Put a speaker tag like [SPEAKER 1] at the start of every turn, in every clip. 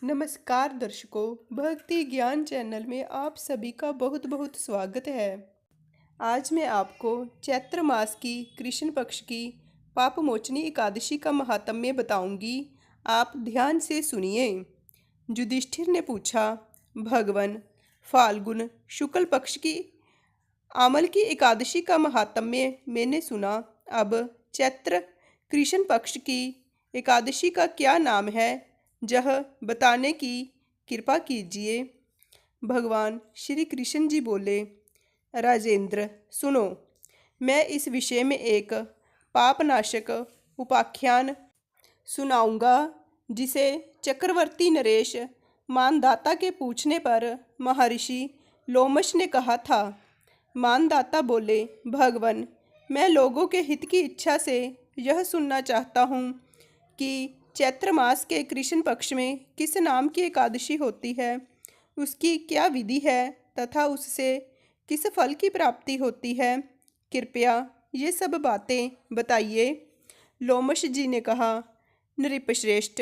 [SPEAKER 1] नमस्कार दर्शकों, भक्ति ज्ञान चैनल में आप सभी का बहुत बहुत स्वागत है। आज मैं आपको चैत्र मास की कृष्ण पक्ष की पापमोचनी एकादशी का महात्म्य बताऊंगी। आप ध्यान से सुनिए। युधिष्ठिर ने पूछा, भगवन, फाल्गुन शुक्ल पक्ष की आमल की एकादशी का महात्म्य मैंने सुना। अब चैत्र कृष्ण पक्ष की एकादशी का क्या नाम है, यह बताने की कृपा कीजिए। भगवान श्री कृष्ण जी बोले, राजेंद्र सुनो, मैं इस विषय में एक पापनाशक उपाख्यान सुनाऊंगा, जिसे चक्रवर्ती नरेश मानदाता के पूछने पर महर्षि लोमश ने कहा था। मानदाता बोले, भगवन, मैं लोगों के हित की इच्छा से यह सुनना चाहता हूँ कि चैत्र मास के कृष्ण पक्ष में किस नाम की एकादशी होती है, उसकी क्या विधि है तथा उससे किस फल की प्राप्ति होती है। कृपया ये सब बातें बताइए। लोमश जी ने कहा, नृपश्रेष्ठ,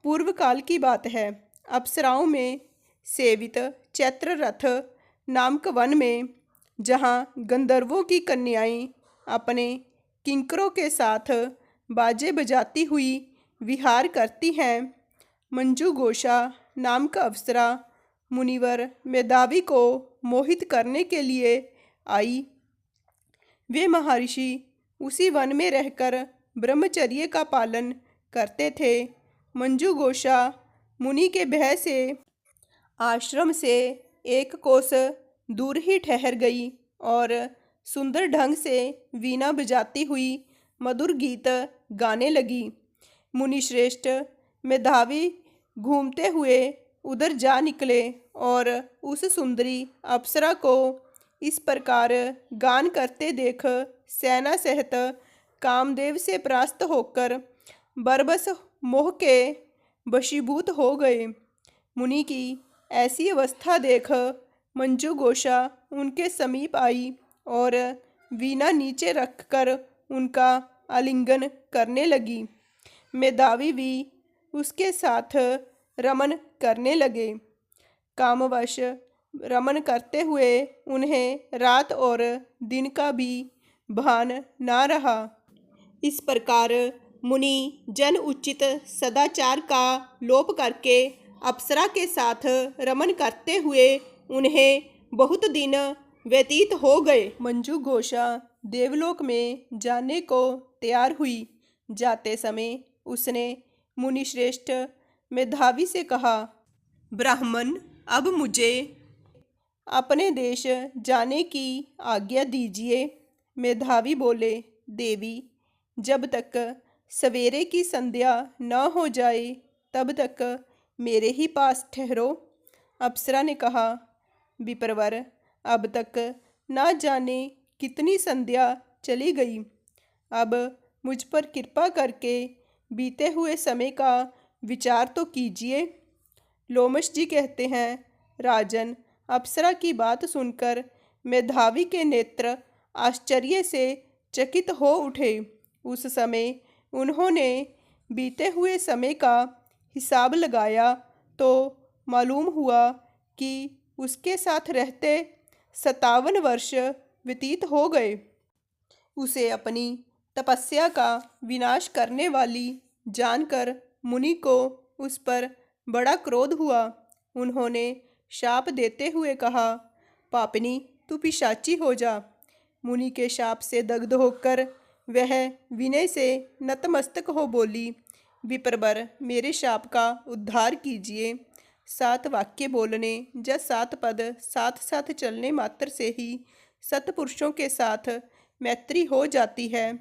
[SPEAKER 1] पूर्व काल की बात है। अप्सराओं में सेवित चैत्र रथ नामक वन में, जहाँ गंधर्वों की कन्याएं अपने किंकरों के साथ बाजे बजाती हुई विहार करती हैं, मंजू घोषा नाम का अप्सरा मुनिवर मेधावी को मोहित करने के लिए आई। वे महर्षि उसी वन में रहकर ब्रह्मचर्य का पालन करते थे। मंजू घोषा मुनि के भय से आश्रम से एक कोस दूर ही ठहर गई और सुंदर ढंग से वीणा बजाती हुई मधुर गीत गाने लगी। मुनिश्रेष्ठ मेधावी घूमते हुए उधर जा निकले और उस सुंदरी अप्सरा को इस प्रकार गान करते देख सेना सहित कामदेव से परास्त होकर बरबस मोह के वशीभूत हो गए। मुनि की ऐसी अवस्था देख मंजू घोषा उनके समीप आई और वीणा नीचे रखकर उनका आलिंगन करने लगी। मेधावी भी उसके साथ रमन करने लगे। कामवश रमन करते हुए उन्हें रात और दिन का भी भान ना रहा। इस प्रकार मुनि जन उचित सदाचार का लोप करके अप्सरा के साथ रमन करते हुए उन्हें बहुत दिन व्यतीत हो गए। मंजू घोषा देवलोक में जाने को तैयार हुई। जाते समय उसने मुनिश्रेष्ठ मेधावी से कहा, ब्राह्मण, अब मुझे अपने देश जाने की आज्ञा दीजिए। मेधावी बोले, देवी, जब तक सवेरे की संध्या न हो जाए तब तक मेरे ही पास ठहरो। अप्सरा ने कहा, विप्रवर, अब तक ना जाने कितनी संध्या चली गई। अब मुझ पर कृपा करके बीते हुए समय का विचार तो कीजिए। लोमश जी कहते हैं, राजन, अप्सरा की बात सुनकर मेधावी के नेत्र आश्चर्य से चकित हो उठे। उस समय उन्होंने बीते हुए समय का हिसाब लगाया तो मालूम हुआ कि उसके साथ रहते 57 वर्ष व्यतीत हो गए। उसे अपनी तपस्या का विनाश करने वाली जानकर मुनि को उस पर बड़ा क्रोध हुआ। उन्होंने शाप देते हुए कहा, पापिनी, तू पिशाची हो जा। मुनि के शाप से दग्ध होकर वह विनय से नतमस्तक हो बोली, विप्रवर, मेरे शाप का उद्धार कीजिए। 7 वाक्य बोलने या 7 पद साथ साथ चलने मात्र से ही सत्पुरुषों के साथ मैत्री हो जाती है।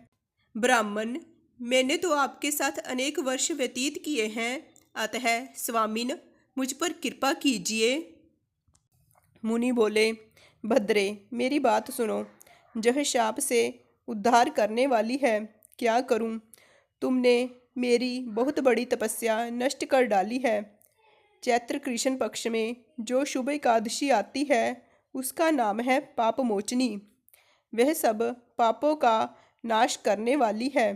[SPEAKER 1] ब्राह्मण, मैंने तो आपके साथ अनेक वर्ष व्यतीत किए हैं, अतः स्वामिन, मुझ पर कृपा कीजिए। मुनि बोले, भद्रे, मेरी बात सुनो, यह शाप से उद्धार करने वाली है। क्या करूं? तुमने मेरी बहुत बड़ी तपस्या नष्ट कर डाली है। चैत्र कृष्ण पक्ष में जो शुभ एकादशी आती है उसका नाम है पापमोचनी। वह सब पापों का नाश करने वाली है।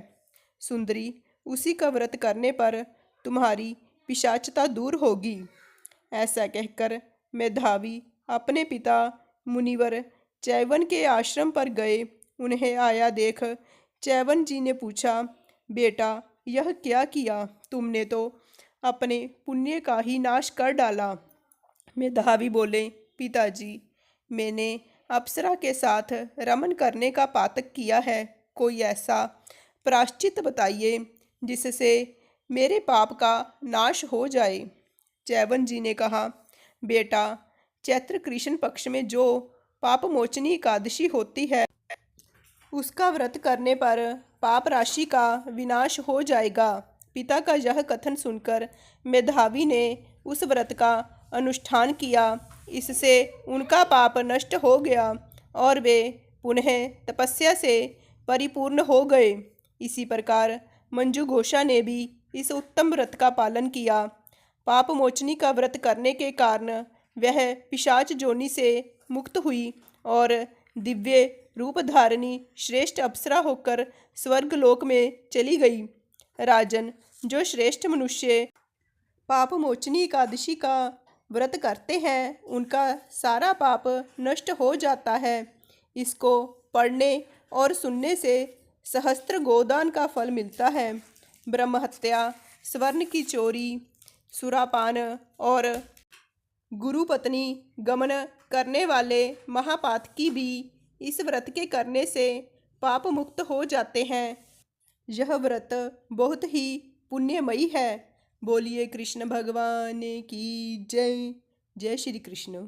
[SPEAKER 1] सुंदरी, उसी का व्रत करने पर तुम्हारी पिशाचता दूर होगी। ऐसा कहकर मेधावी अपने पिता मुनिवर चैवन के आश्रम पर गए। उन्हें आया देख चैवन जी ने पूछा, बेटा यह क्या किया? तुमने तो अपने पुण्य का ही नाश कर डाला। मेधावी बोले, पिताजी मैंने अप्सरा के साथ रमन करने का पातक किया है। कोई ऐसा प्रायश्चित बताइए जिससे मेरे पाप का नाश हो जाए। चैवन जी ने कहा, बेटा चैत्र कृष्ण पक्ष में जो पाप मोचनी एकादशी होती है उसका व्रत करने पर पाप राशि का विनाश हो जाएगा। पिता का यह कथन सुनकर मेधावी ने उस व्रत का अनुष्ठान किया। इससे उनका पाप नष्ट हो गया और वे पुनः तपस्या से परिपूर्ण हो गए। इसी प्रकार मंजू घोषा ने भी इस उत्तम व्रत का पालन किया। पाप मोचनी का व्रत करने के कारण वह पिशाच जोनि से मुक्त हुई और दिव्य रूप धारणी श्रेष्ठ अप्सरा होकर स्वर्गलोक में चली गई। राजन, जो श्रेष्ठ मनुष्य पाप मोचनी एकादशी का व्रत करते हैं उनका सारा पाप नष्ट हो जाता है। इसको पढ़ने और सुनने से सहस्त्र गोदान का फल मिलता है। ब्रह्महत्या, स्वर्ण की चोरी, सुरापान और गुरु पत्नी गमन करने वाले महापातकी भी इस व्रत के करने से पाप मुक्त हो जाते हैं। यह व्रत बहुत ही पुण्यमयी है। बोलिए कृष्ण भगवान की जय। जय श्री कृष्ण।